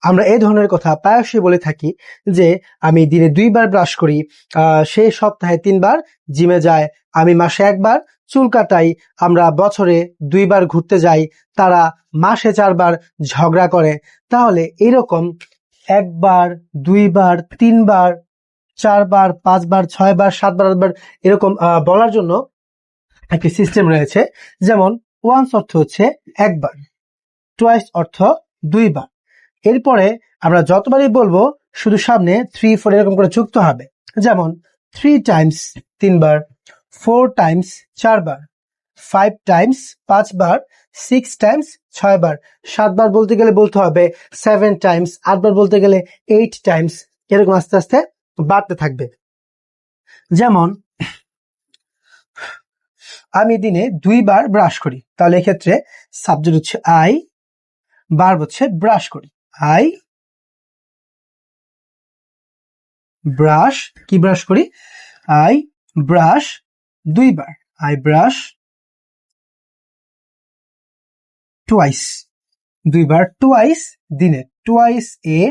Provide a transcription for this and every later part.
আমরা এই ধরনের কথা প্রায়শই বলে থাকি যে আমি দিনে 2 বার ব্রাশ করি, সে সপ্তাহে 3 বার জিমে যায়, আমি মাসে 1 বার চুল কাটাই, আমরা বছরে 2 বার ঘুরতে যাই, তারা মাসে 4 বার ঝগড়া করে। তাহলে এরকম 1 বার, 2 বার, 3 বার, 4 বার, 5 বার, 6 বার, 7 বার, 8 বার এরকম বলার জন্য একটি সিস্টেম রয়েছে। যেমন ওয়ান্স অর্থ হচ্ছে 1 বার, টুয়াইস অর্থ 2 বার। এরপরে আমরা যতবারই বলবো শুধু সামনে 3, 4 এরকম করে যুক্ত হবে। যেমন 3 টাইমস 3 বার, 4 টাইমস 4 বার, 5 টাইমস 5 বার, 6 টাইমস 6 বার, 7 বার বলতে গেলে বলতে হবে 7 টাইমস, 8 বার বলতে গেলে 8 টাইমস, এরকম আস্তে আস্তে বাড়তে থাকবে। যেমন আমি দিনে 2 বার ব্রাশ করি, তাহলে এক্ষেত্রে সাবজেক্ট হচ্ছে আই, ভার্ব হচ্ছে ব্রাশ করি। আই ব্রাশ, কি ব্রাশ করি? I brush 2 bar, I brush twice, 2 bar, twice দিনে, টুয়াইস এ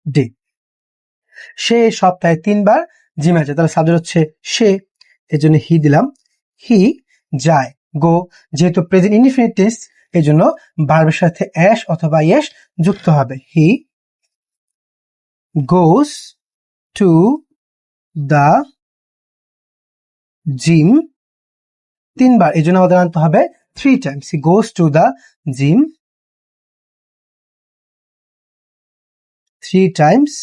ডে। সে সপ্তাহে 3 বার জিমে যায়, তাহলে সাবজেক্ট হচ্ছে সে, এর জন্য হি দিলাম। হি যায়। গো, যেহেতু প্রেজেন্ট ইনডিফিনিট টেন্স এই জন্য ভার্বের সাথে এস অথবা ইয়েস যুক্ত হবে। হি গোস টু দা জিম 3 বার, এই জন্য আমাদের আনতে হবে 3 times. He goes to the gym 3 times,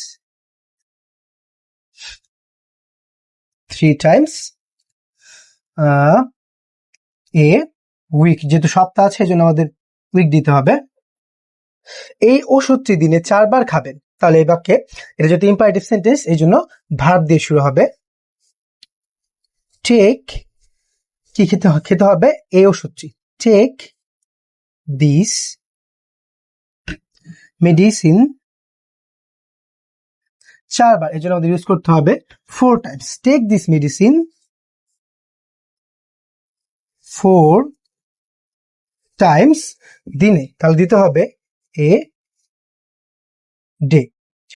3 times a week, যেহেতু সপ্তাহ আছে এই জন্য আমাদের উইক দিতে হবে। এই ওষুধটি দিনে 4 বার খাবেন, তাহলে এই বাক্যে এটা যেহেতু ইম্পারেটিভ সেন্টেন্স এই জন্য ভার্ব দিয়ে শুরু হবে। টেক, কি খেতে হবে? এই ওষুধটি। টেক দিস মেডিসিন 4 বার, এই জন্য আমাদের ইউজ করতে হবে 4 times. Take this medicine 4 times দিনে, তাহলে দিতে হবে এ ডে।